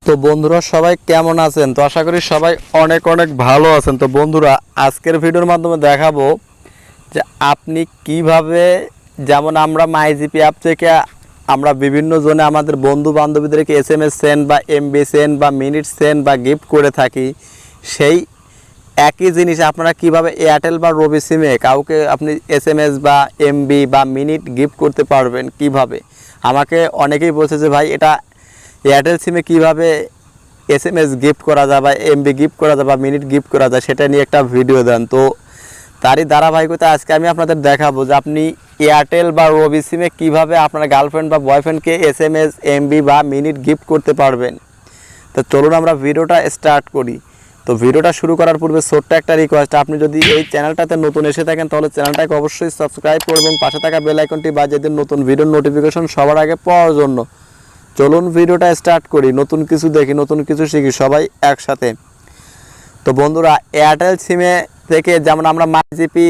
তো বন্ধুরা সবাই কেমন আছেন? তো আশা করি সবাই অনেক অনেক ভালো আছেন। তো বন্ধুরা আজকের ভিডিওর মাধ্যমে দেখাবো যে আপনি কিভাবে, যেমন আমরা মাইজিপি অ্যাপ থেকে আমরা বিভিন্ন জনে আমাদের বন্ধু বান্ধবীদেরকে এসএমএস সেন্ড বা এমবি সেন্ড বা মিনিট সেন্ড বা গিফট করে থাকি, সেই একই জিনিস আপনারা কিভাবে এয়ারটেল বা রবি সিমে কাউকে আপনি এসএমএস বা এমবি বা মিনিট গিফট করতে পারবেন কিভাবে। আমাকে অনেকেই বলছে যে ভাই এটা এয়ারটেল সিমে কীভাবে এসএমএস গিফট করা যায় বা এমবি গিফট করা যায় বা মিনিট গিফট করা যায় সেটা নিয়ে একটা ভিডিও দেন। তো তারই ধারাবাহিকতা আজকে আমি আপনাদের দেখাবো যে আপনি এয়ারটেল বা রবি সিমে কীভাবে আপনার গার্লফ্রেন্ড বা বয়ফ্রেন্ডকে এসএমএস এমবি বা মিনিট গিফট করতে পারবেন। তো চলুন আমরা ভিডিওটা স্টার্ট করি। তো ভিডিওটা শুরু করার পূর্বে ছোট্ট একটা রিকোয়েস্ট, আপনি যদি এই চ্যানেলটাতে নতুন এসে থাকেন তাহলে চ্যানেলটাকে অবশ্যই সাবস্ক্রাইব করুন এবং পাশে থাকা বেল আইকনটি বাজিয়ে দিন নতুন ভিডিওর নোটিফিকেশন সবার আগে পাওয়ার জন্য। চলুন ভিডিওটা স্টার্ট করি, নতুন কিছু দেখি, নতুন কিছু শিখি সবাই একসাথে। তো বন্ধুরা এয়ারটেল সিমে থেকে যেমন আমরা মাইজিপি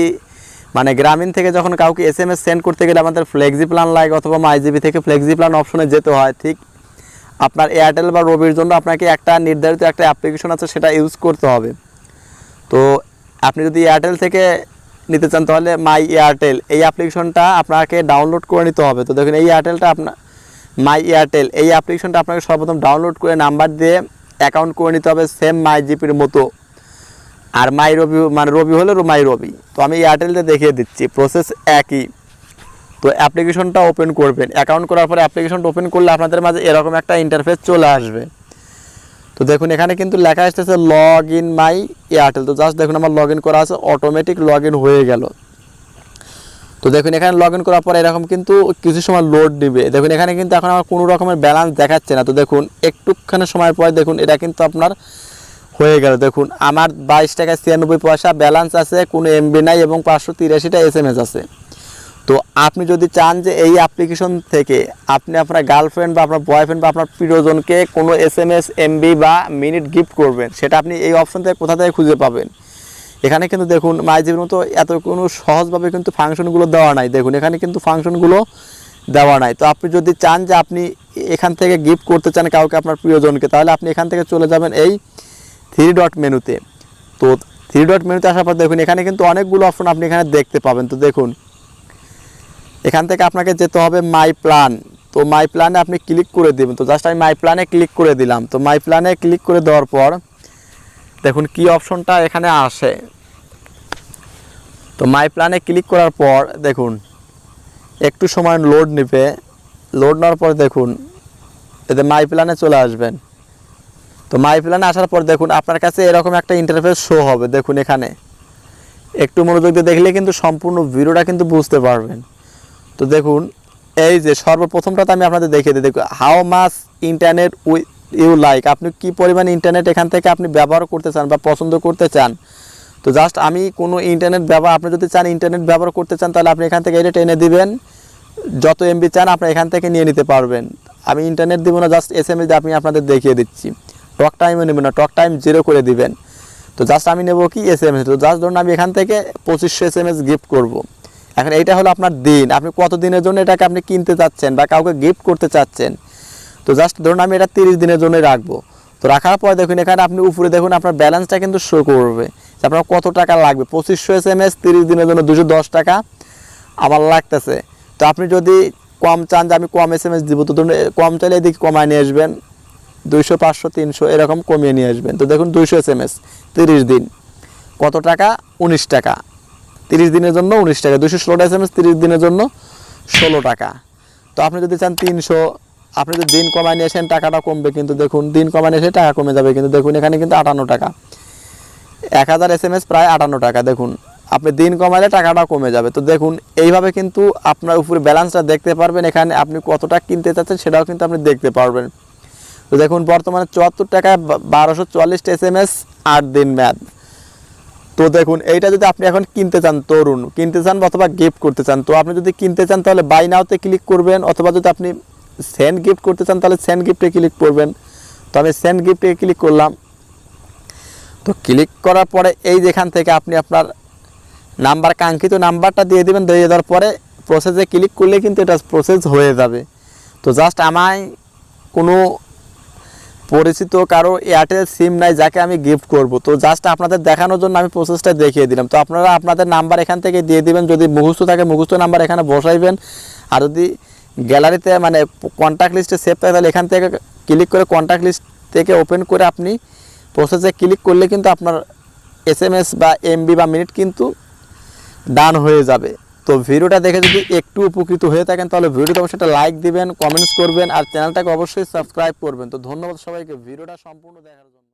মানে গ্রামীণ থেকে যখন কাউকে এসএমএস সেন্ড করতে গেলে আমাদের ফ্লেক্সি প্ল্যান লাগে অথবা মাইজিপি থেকে ফ্লেক্সি প্ল্যান অপশনে যেতে হয়, ঠিক আপনার এয়ারটেল বা রবির জন্য আপনাকে একটা নির্ধারিত একটা অ্যাপ্লিকেশন আছে সেটা ইউজ করতে হবে। তো আপনি যদি এয়ারটেল থেকে নিতে চান তাহলে মাই এয়ারটেল এই অ্যাপ্লিকেশনটা আপনাকে ডাউনলোড করে নিতে হবে। তো দেখুন এই এয়ারটেলটা আপনার মাই এয়ারটেল এই অ্যাপ্লিকেশনটা আপনাকে সর্বপ্রথম ডাউনলোড করে নাম্বার দিয়ে অ্যাকাউন্ট করে নিতে হবে সেম মাই জিপির মতো। আর মাই রবি মানে রবি হলে মাই রবি। তো আমি এয়ারটেলটা দেখিয়ে দিচ্ছি, প্রসেস একই। তো অ্যাপ্লিকেশনটা ওপেন করবেন, অ্যাকাউন্ট করার পরে অ্যাপ্লিকেশনটা ওপেন করলে আপনাদের মাঝে এরকম একটা ইন্টারফেস চলে আসবে। তো দেখুন এখানে কিন্তু লেখা আসতেছে লগ ইন মাই এয়ারটেল। তো জাস্ট দেখুন আমার লগ ইন করা আছে, অটোমেটিক লগ ইন হয়ে গেল। তো দেখুন এখানে লগ ইন করার পরে এরকম কিন্তু কিছু সময় লোড দিবে। দেখুন এখানে কিন্তু এখন আমার কোনো রকমের ব্যালেন্স দেখাচ্ছে না। তো দেখুন একটুখানি সময় পরে দেখুন এটা কিন্তু আপনার হয়ে গেল। দেখুন আমার 22 টাকা 96 পয়সা ব্যালেন্স আছে, কোনো এমবি নাই এবং 583টা এসএমএস আছে। তো আপনি যদি চান যে এই অ্যাপ্লিকেশন থেকে আপনি আপনার গার্লফ্রেন্ড বা আপনার বয়ফ্রেন্ড বা আপনার প্রিয়জনকে কোনো এসএমএস এমবি বা মিনিট গিফট করবেন, সেটা আপনি এই অপশন থেকে কোথা থেকে খুঁজে পাবেন। এখানে কিন্তু দেখুন মাইজিপির মতো এত কোনো সহজভাবে কিন্তু ফাংশনগুলো দেওয়া নাই। দেখুন এখানে কিন্তু ফাংশনগুলো দেওয়া নাই। তো আপনি যদি চান যে আপনি এখান থেকে গিফট করতে চান কাউকে আপনার প্রিয়জনকে, তাহলে আপনি এখান থেকে চলে যাবেন এই 3 ডট মেনুতে। তো 3 ডট মেনুতে আসার পর দেখুন এখানে কিন্তু অনেকগুলো অপশন আপনি এখানে দেখতে পাবেন। তো দেখুন এখান থেকে আপনাকে যেতে হবে মাই প্ল্যান। তো মাই প্ল্যানে আপনি ক্লিক করে দেবেন। তো জাস্ট আমি মাই প্ল্যানে ক্লিক করে দিলাম। তো মাই প্ল্যানে ক্লিক করে দেওয়ার পর দেখুন কি অপশনটা এখানে আসে। তো মাই প্ল্যানে ক্লিক করার পর দেখুন একটু সময় লোড নেবে, লোড নেওয়ার পর দেখুন এতে মাই প্ল্যানে চলে আসবেন। তো মাই প্ল্যানে আসার পর দেখুন আপনার কাছে এরকম একটা ইন্টারফেস শো হবে। দেখুন এখানে একটু মনোযোগ দিয়ে দেখলে কিন্তু সম্পূর্ণ ভিডিওটা কিন্তু বুঝতে পারবেন। তো দেখুন এই যে সর্বপ্রথমটাতে আমি আপনাদের দেখিয়ে দিই। দেখুন how much internet you like, আপনি কি পরিমাণ ইন্টারনেট এখান থেকে আপনি ব্যবহার করতে চান বা পছন্দ করতে চান। তো জাস্ট আমি কোনো ইন্টারনেট ব্যবহার, আপনি যদি চান ইন্টারনেট ব্যবহার করতে চান তাহলে আপনি এখান থেকে এটা টেনে দিবেন, যত এমবি চান আপনি এখান থেকে নিয়ে নিতে পারবেন। আমি ইন্টারনেট দিব না, জাস্ট এসএমএস দিয়ে আমি আপনাদের দেখিয়ে দিচ্ছি। টক টাইমও নেবেন না, টক টাইম 0 করে দিবেন। তো জাস্ট আমি নেব কি এসএমএস। তো জাস্ট ধরুন আমি এখান থেকে 2500 এসএমএস গিফট করব। এখন এইটা হলো আপনার দিন, আপনি কত দিনের জন্য এটাকে আপনি কিনতে চাচ্ছেন বা কাউকে গিফট করতে চাচ্ছেন। তো জাস্ট ধরুন আমি এটা 30 দিনের জন্যই রাখবো। তো রাখার পর দেখুন এখানে আপনি উপরে দেখুন আপনার ব্যালেন্সটা কিন্তু শো করবে যে আপনার কত টাকা লাগবে। 2500 এসএমএস 30 দিনের জন্য 210 টাকা আমার লাগতেছে। তো আপনি যদি কম চান যে আমি কম এসএমএস দিব, তো ধরুন কম চাইলে এদিকে কমায় নিয়ে আসবেন, 200 500 300 এরকম কমিয়ে নিয়ে আসবেন। তো দেখুন 200 এসএমএস 30 দিন কত টাকা, 19 টাকা। 30 দিনের জন্য 19 টাকা, 216টা এসএমএস 30 দিনের জন্য 16 টাকা। তো আপনি যদি চান 300, আপনি যদি দিন কমায় নিয়ে আসেন টাকাটা কমবে, কিন্তু দেখুন দিন কমায় নিয়ে এসে টাকা কমে যাবে। কিন্তু দেখুন এখানে কিন্তু 58 টাকা, 1000 এসএমএস প্রায় 58 টাকা। দেখুন আপনি দিন কমালে টাকাটা কমে যাবে। তো দেখুন এইভাবে কিন্তু আপনার উপরে ব্যালেন্সটা দেখতে পারবেন, এখানে আপনি কতটা কিনতে চাচ্ছেন সেটাও কিন্তু আপনি দেখতে পারবেন। তো দেখুন বর্তমানে 74 টাকায় 1240 এসএমএস 8 দিন মেয়াদ। তো দেখুন এইটা যদি আপনি এখন কিনতে চান, তরুণ কিনতে চান অথবা গিফট করতে চান, তো আপনি যদি কিনতে চান তাহলে বাই নাওতে ক্লিক করবেন, অথবা যদি আপনি সেন্ড গিফট করতে চান তাহলে সেন্ড গিফটে ক্লিক করবেন। তো আমি সেন্ড গিফটে ক্লিক করলাম। তো ক্লিক করার পরে এই যেখান থেকে আপনি আপনার নাম্বার, কাঙ্ক্ষিত নাম্বারটা দিয়ে দেবেন। দিয়ে দেওয়ার পরে প্রসেসে ক্লিক করলে কিন্তু এটা প্রসেস হয়ে যাবে। তো জাস্ট আমায় কোনো পরিচিত কারো এয়ারটেল সিম নাই যাকে আমি গিফট করব, তো জাস্ট আপনাদের দেখানোর জন্য আমি প্রসেসটা দেখিয়ে দিলাম। তো আপনারা আপনাদের নাম্বার এখান থেকে দিয়ে দিবেন, যদি মুখস্থ থাকে মুখস্থ নাম্বার এখানে বসাইবেন, আর যদি গ্যালারিতে মানে কন্ট্যাক্ট লিস্টে সেভ থাকে তাহলে এখান থেকে ক্লিক করে কন্ট্যাক্ট লিস্ট থেকে ওপেন করে আপনি প্রসেসে ক্লিক করলে কিন্তু আপনার SMS বা MB বা মিনিট কিন্তু ডান হয়ে যাবে। তো ভিডিওটা দেখে যদি একটু উপকৃত হয়ে থাকেন তাহলে ভিডিওতে অবশ্যই একটা লাইক দিবেন, কমেন্টস করবেন আর চ্যানেলটাকে অবশ্যই সাবস্ক্রাইব করবেন। তো ধন্যবাদ সবাইকে ভিডিওটা সম্পূর্ণ দেখার জন্য।